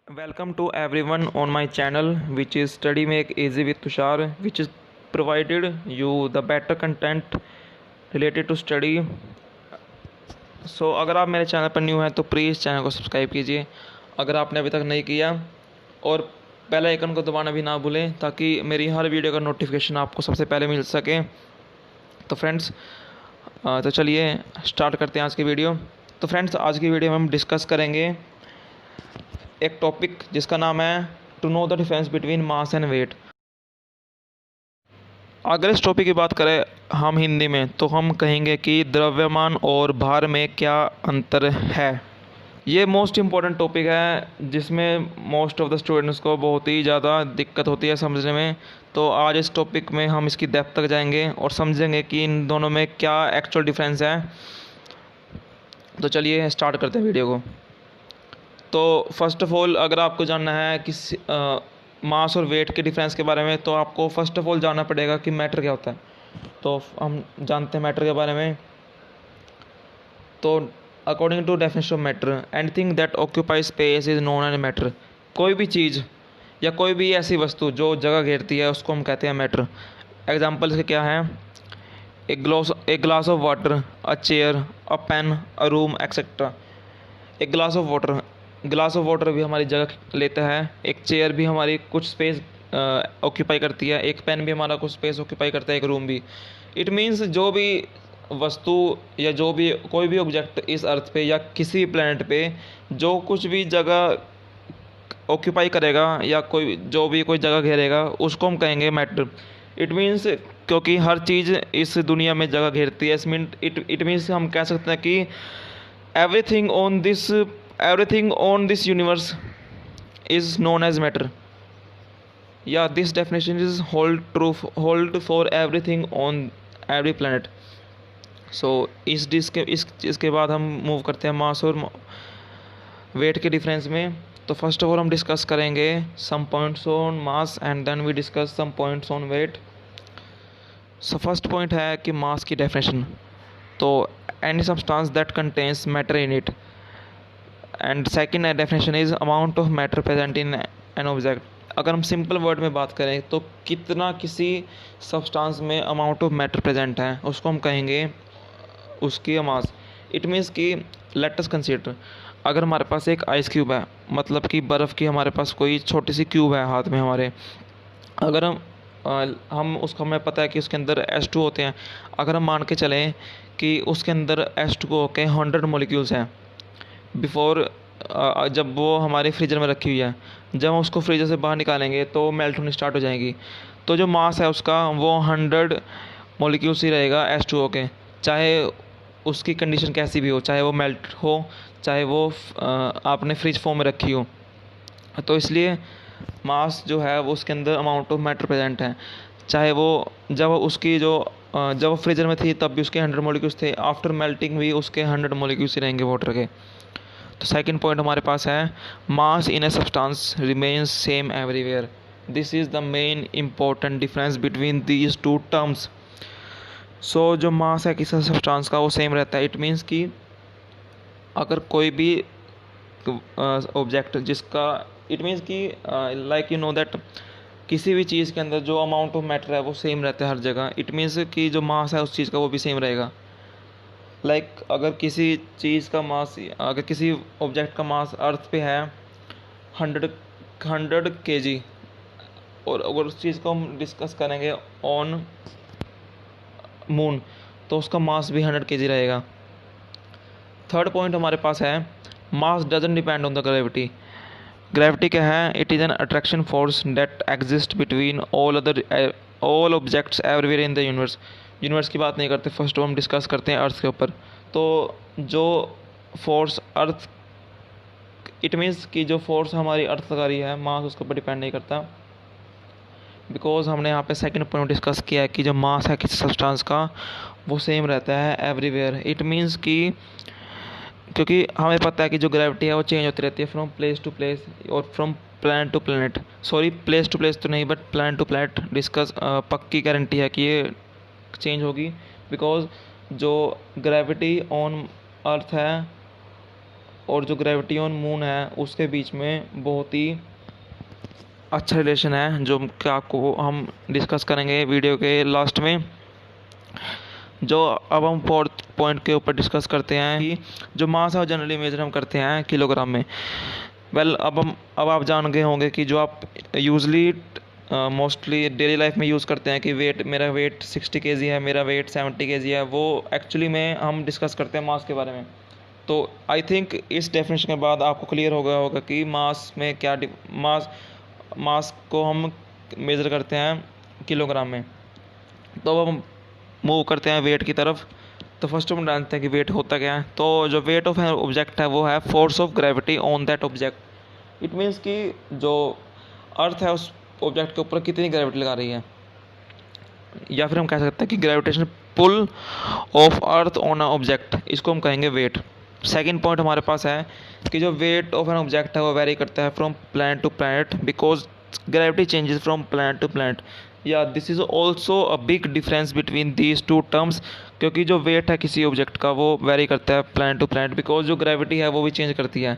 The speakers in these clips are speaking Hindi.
Welcome to everyone on my channel, which is Study Make Easy with Tushar, which is provided you the better content related to study. अगर आप मेरे चैनल पर न्यू हैं तो प्लीज़ चैनल को सब्सक्राइब कीजिए अगर आपने अभी तक नहीं किया, और बेल आइकन को दबाना भी ना भूलें ताकि मेरी हर वीडियो का नोटिफिकेशन आपको सबसे पहले मिल सके। तो फ्रेंड्स, तो चलिए स्टार्ट करते हैं आज की वीडियो। तो फ्रेंड्स, आज की वीडियो में हम डिस्कस करेंगे एक टॉपिक जिसका नाम है to know the difference between mass and weight. अगर इस टॉपिक की बात करें हम हिंदी में, तो हम कहेंगे कि द्रव्यमान और भार में क्या अंतर है। ये मोस्ट इम्पॉर्टेंट टॉपिक है जिसमें मोस्ट ऑफ द स्टूडेंट्स को बहुत ही ज़्यादा दिक्कत होती है समझने में। तो आज इस टॉपिक में हम इसकी डेप्थ तक जाएंगे और समझेंगे कि इन दोनों में क्या एक्चुअल डिफरेंस है। तो चलिए स्टार्ट करते हैं वीडियो को। तो फर्स्ट ऑफ ऑल, अगर आपको जानना है कि मास और वेट के डिफरेंस के बारे में, तो आपको फर्स्ट ऑफ ऑल जानना पड़ेगा कि मैटर क्या होता है। तो हम जानते हैं मैटर के बारे में। तो according to definition of matter, anything that occupies space is known as matter. कोई भी चीज़ या कोई भी ऐसी वस्तु जो जगह घेरती है उसको हम कहते हैं मैटर। एग्जाम्पल इसके क्या हैं? एक glass of water, a chair, a pen, a room etcetera. एक ग्लास ऑफ वाटर भी हमारी जगह लेता है, एक चेयर भी हमारी कुछ स्पेस ऑक्यूपाई करती है, एक पेन भी हमारा कुछ स्पेस ऑक्यूपाई करता है, एक रूम भी। इट मीन्स जो भी वस्तु या जो भी कोई भी ऑब्जेक्ट इस अर्थ पे या किसी भी प्लेनेट पे जो कुछ भी जगह ऑक्यूपाई करेगा या कोई जो भी कोई जगह घेरेगा उसको हम कहेंगे मैटर। इट मीन्स क्योंकि हर चीज़ इस दुनिया में जगह घेरती है, इट मीन्स हम कह सकते हैं कि everything on this everything on this universe is known as matter. Yeah, this definition is hold for everything on every planet. So इसके बाद हम मूव करते हैं मास और वेट के डिफरेंस में। तो फर्स्ट ऑफ ऑल हम डिस्कस करेंगे some points on mass and then we discuss some points on weight. So first point है कि मास की डेफिनेशन। तो any substance that contains matter in it, and second definition is amount of matter present in an object। अगर हम सिंपल वर्ड में बात करें तो कितना किसी सब्सटेंस में अमाउंट ऑफ मैटर प्रेजेंट है उसको हम कहेंगे उसकी मास। इट मीन्स कि लेट अस कंसीडर, अगर हमारे पास एक आइस क्यूब है, मतलब कि बर्फ़ की हमारे पास कोई छोटी सी क्यूब है हाथ में हमारे, अगर हम उसको हमें पता है कि उसके अंदर H2 होते हैं। अगर हम मान के चलें कि उसके अंदर H2O के 100 मॉलिक्यूल्स हैं बिफोर, जब वो हमारे फ्रीजर में रखी हुई है, जब हम उसको फ्रीजर से बाहर निकालेंगे तो मेल्ट होनी स्टार्ट हो जाएगी। तो जो मास है उसका वो 100 मॉलिक्यूल्स ही रहेगा H2O के, चाहे उसकी कंडीशन कैसी भी हो, चाहे वो मेल्ट हो, चाहे वो आपने फ्रिज फॉर्म में रखी हो। तो इसलिए मास जो है वो उसके अंदर अमाउंट ऑफ मैटर प्रेजेंट है, चाहे वो जब उसकी जब वो फ्रीजर में थी तब भी उसके 100 मॉलिक्यूल्स थे, आफ्टर मेल्टिंग भी उसके 100 मॉलिक्यूल्स ही रहेंगे वाटर के। तो सेकंड पॉइंट हमारे पास है mass in a substance remains same everywhere. This is the main important difference between these two terms. So जो मास है किसी सब्सटेंस का वो सेम रहता है। इट मीन्स कि अगर कोई भी ऑब्जेक्ट जिसका, इट मीन्स कि लाइक यू नो दैट किसी भी चीज़ के अंदर जो अमाउंट ऑफ मैटर है वो सेम रहता है हर जगह। इट मीन्स कि जो मास है उस चीज़ का वो भी सेम रहेगा। लाइक अगर किसी चीज़ का मास, अगर किसी ऑब्जेक्ट का मास अर्थ पे है 100 kg, और अगर उस चीज़ को हम डिस्कस करेंगे ऑन मून तो उसका मास भी 100 kg रहेगा। थर्ड पॉइंट हमारे पास है mass doesn't depend on the gravity. Gravity क्या है? It is an attraction force that exist between all objects everywhere in the universe. Universe की बात नहीं करते, फर्स्ट हम डिस्कस करते हैं अर्थ के ऊपर। तो जो फोर्स अर्थ, इट मीन्स कि जो फोर्स हमारी अर्थ लगा रही है मास उसके ऊपर डिपेंड नहीं करता, बिकॉज हमने यहाँ पे सेकंड पॉइंट डिस्कस किया है कि जो मास है किसी सब्सटेंस का वो सेम रहता है एवरीवेयर। इट मीन्स कि क्योंकि हमें पता है कि जो ग्रेविटी है वो चेंज होती रहती है फ्रॉम प्लेस टू प्लेस और from planet to planet. Sorry, place to place तो नहीं, but planet to planet discuss पक्की गारंटी है कि ये चेंज होगी, बिकॉज जो ग्रेविटी ऑन अर्थ है और जो ग्रेविटी ऑन मून है उसके बीच में बहुत ही अच्छा रिलेशन है, जो कि आपको हम डिस्कस करेंगे वीडियो के लास्ट में। जो अब हम फोर्थ पॉइंट के ऊपर डिस्कस करते हैं कि जो मास है जनरली मेजर हम करते हैं किलोग्राम में। अब आप जान गए होंगे कि जो आप यूजली मोस्टली डेली लाइफ में यूज़ करते हैं कि मेरा वेट 60 केजी है, मेरा वेट 70 केजी है, वो एक्चुअली में हम डिस्कस करते हैं मास के बारे में। तो आई थिंक इस डेफिनेशन के बाद आपको क्लियर हो गया होगा कि मास में क्या मास को हम मेज़र करते हैं किलोग्राम में। तो अब हम मूव करते हैं वेट की तरफ। तो फर्स्ट हम जानते हैं कि वेट होता क्या है। तो जो वेट ऑफ ऑब्जेक्ट है वो है force of gravity on that object. It means कि जो अर्थ है उस ऑब्जेक्ट के ऊपर कितनी ग्रेविटी लगा रही है, या फिर हम कह सकते हैं कि gravitation pull of earth on a object, इसको हम कहेंगे वेट। सेकंड पॉइंट हमारे पास है कि जो वेट ऑफ एन ऑब्जेक्ट है वो वेरी करता है from planet to planet because gravity changes from planet to planet. या this is also a big difference between these two terms, क्योंकि जो वेट है किसी ऑब्जेक्ट का वो वेरी करता है प्लैनेट टू प्लैनेट बिकॉज जो ग्रेविटी है वो भी चेंज करती है।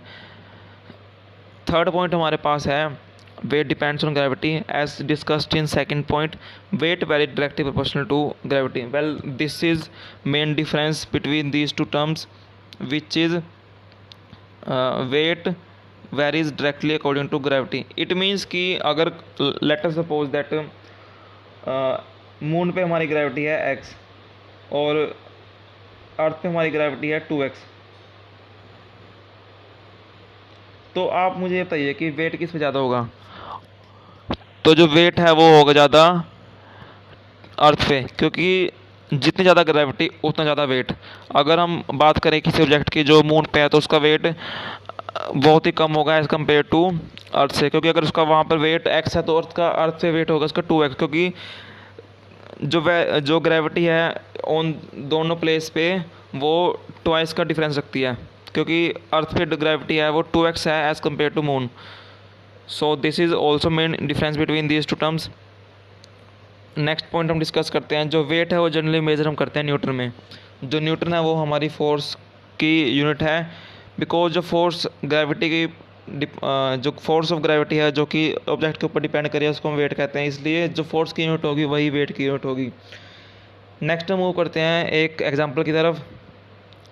थर्ड पॉइंट हमारे पास है weight depends on gravity as discussed in second point. Weight very directly proportional to gravity. Well, this is main difference between these two terms, which is weight varies directly according to gravity. It means कि अगर let us suppose that moon पे हमारी ग्रेविटी है x और अर्थ पे हमारी ग्रेविटी है 2x, तो आप मुझे बताइए कि वेट किस पे ज़्यादा होगा। तो जो वेट है वो होगा ज़्यादा अर्थ पे, क्योंकि जितनी ज़्यादा ग्रेविटी उतना ज़्यादा वेट। अगर हम बात करें किसी ऑब्जेक्ट की जो मून पे है तो उसका वेट बहुत ही कम होगा एज़ कम्पेयर टू अर्थ से, क्योंकि अगर उसका वहाँ पर वेट x है तो अर्थ पे वेट होगा उसका 2x, क्योंकि जो ग्रेविटी है उन दोनों प्लेस पे वो ट्वाइस का डिफरेंस रखती है, क्योंकि अर्थ पे ग्रेविटी है वो 2x है as compare to moon. So this is also main difference between these two terms. Next point हम डिस्कस करते हैं। जो वेट है वो जनरली मेजर हम करते हैं न्यूटन में। जो न्यूटन है वो हमारी फोर्स की यूनिट है बिकॉज जो फोर्स ग्रेविटी की जो फोर्स ऑफ ग्रेविटी है जो कि ऑब्जेक्ट के ऊपर डिपेंड करे उसको हम वेट कहते हैं, इसलिए जो फोर्स की यूनिट होगी वही वेट की यूनिट होगी। नेक्स्ट हम मूव करते हैं एक एग्जांपल की तरफ।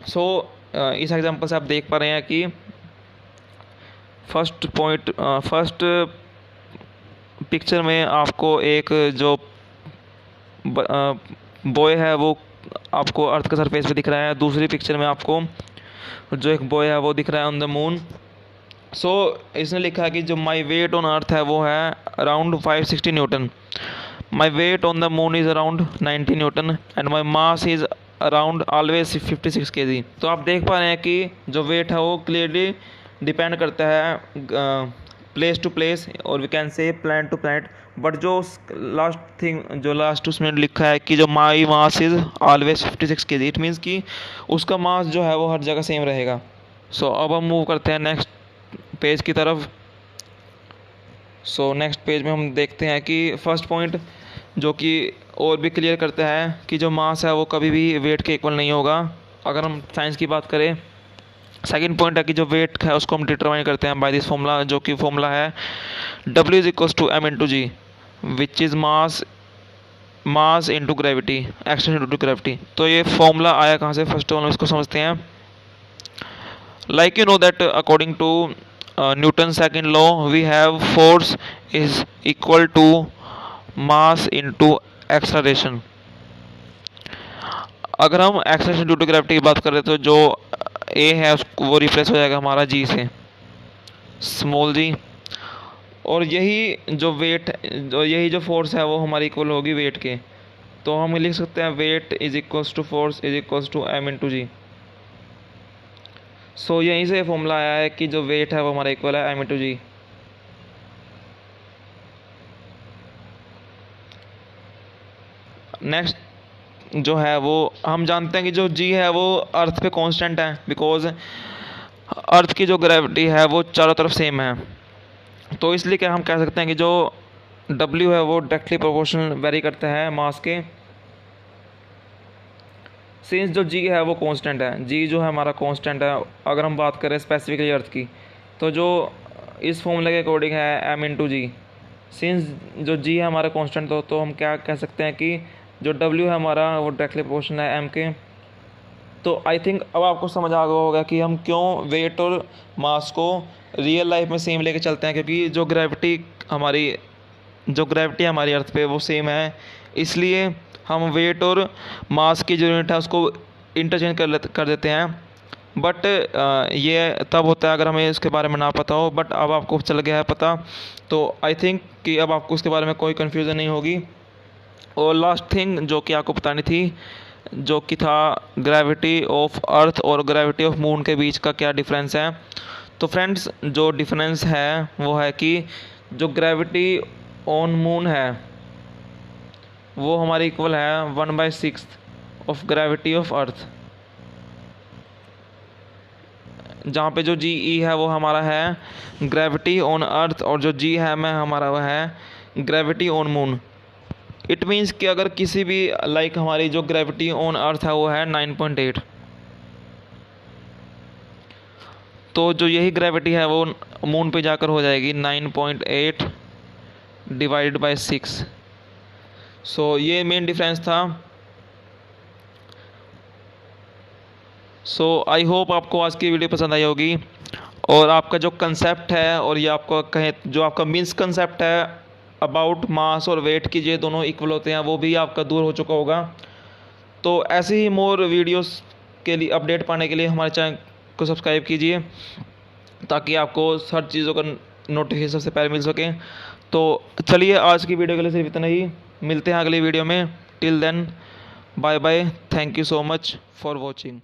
सो इस एग्जांपल से आप देख पा रहे हैं कि फर्स्ट पिक्चर में आपको एक जो बॉय है वो आपको अर्थ के सरफेस पे दिख रहा है। दूसरी पिक्चर में आपको जो एक बॉय है वो दिख रहा है ऑन द मून। सो इसने लिखा है कि जो माई वेट ऑन अर्थ है वो है around 560 Newton, my weight on the moon is around 90 Newton and my mass is around always 56 KG. तो आप देख पा रहे हैं कि जो वेट है वो क्लियरली डिपेंड करता है प्लेस टू प्लेस और we can say planet to planet. But जो लास्ट उसमें लिखा है कि जो my mass is always 56 KG, it means कि उसका मास जो है वो हर जगह सेम रहेगा। सो अब हम मूव करते हैं नेक्स्ट पेज की तरफ। सो नेक्स्ट पेज में हम देखते हैं कि फर्स्ट पॉइंट जो कि और भी क्लियर करता है कि जो मास है वो कभी भी वेट के इक्वल नहीं होगा अगर हम साइंस की बात करें। सेकंड पॉइंट है कि जो वेट है उसको हम डिटरमाइन करते हैं बाय दिस फॉर्मूला, जो कि फॉर्मूला है W is equal to m into g which is mass into gravity, extension into gravity. तो ये फॉर्मूला आया कहाँ से, फर्स्ट ऑफ ऑल इसको समझते हैं। Like you know that according to Newton second law we have force is equal to mass into acceleration. अगर हम एक्सलरेशन ड्यू टू ग्रेविटी की बात करें तो जो ए है उसको वो रिप्लेस हो जाएगा हमारा जी से, स्मॉल जी। और यही जो फोर्स है वो हमारी इक्वल होगी वेट के। तो हम लिख सकते हैं weight is equals to force is equals to m into g. So यहीं से फॉर्मूला आया है कि जो वेट है वो हमारा इक्वल है m इंटू जी। नेक्स्ट जो है वो हम जानते हैं कि जो जी है वो अर्थ पे कांस्टेंट है बिकॉज अर्थ की जो ग्रेविटी है वो चारों तरफ सेम है। तो इसलिए क्या हम कह सकते हैं कि जो W है वो डायरेक्टली प्रोपोर्शनल वेरी करता है मास के। सिंस जो जी है वो कांस्टेंट है, जी जो है हमारा कांस्टेंट है। अगर हम बात करें स्पेसिफिकली अर्थ की, तो जो इस फॉर्मूले के अकॉर्डिंग है एम इंटू जी। सिंस जो जी है हमारा कांस्टेंट, तो हम क्या कह सकते हैं कि जो डब्ल्यू है हमारा वो डायरेक्टली प्रोपोर्शनल है एम के। तो आई थिंक अब आपको समझ आ गया होगा कि हम क्यों वेट और मास को रियल लाइफ में सेम लेके चलते हैं, क्योंकि जो ग्रेविटी हमारी अर्थ पे वो सेम है, इसलिए हम वेट और मास की जो यूनिट है उसको इंटरचेंज कर देते हैं। बट ये तब होता है अगर हमें इसके बारे में ना पता हो, बट अब आपको चल गया है पता, तो आई थिंक कि अब आपको इसके बारे में कोई कन्फ्यूज़न नहीं होगी। और लास्ट थिंग जो कि आपको बतानी थी, जो कि था ग्रेविटी ऑफ अर्थ और ग्रेविटी ऑफ मून के बीच का क्या डिफरेंस है। तो फ्रेंड्स, जो डिफरेंस है वो है कि जो ग्रेविटी ऑन मून है वो हमारी इक्वल है 1/6 ऑफ ग्रेविटी ऑफ अर्थ, जहाँ पे जो जी ई है वो हमारा है ग्रेविटी ऑन अर्थ, और जो जी है मैं हमारा वो है gravity on moon. It means कि अगर किसी भी हमारी जो ग्रेविटी ऑन अर्थ है वो है 9.8, तो जो यही ग्रेविटी है वो मून पे जाकर हो जाएगी 9.8 डिवाइडेड बाय 6। सो ये मेन डिफरेंस था। सो आई होप आपको आज की वीडियो पसंद आई होगी, और आपका जो कंसेप्ट है और ये आपको कहें जो आपका मिसकंसेप्ट है अबाउट मास और वेट की ये दोनों इक्वल होते हैं, वो भी आपका दूर हो चुका होगा। तो ऐसे ही मोर वीडियोस के लिए अपडेट पाने के लिए हमारे चैनल को सब्सक्राइब कीजिए, ताकि आपको हर चीज़ों का नोटिफिकेशन सबसे पहले मिल सके। तो चलिए, आज की वीडियो के लिए सिर्फ इतना ही, मिलते हैं अगली वीडियो में। Till then, bye bye, thank you so much for watching.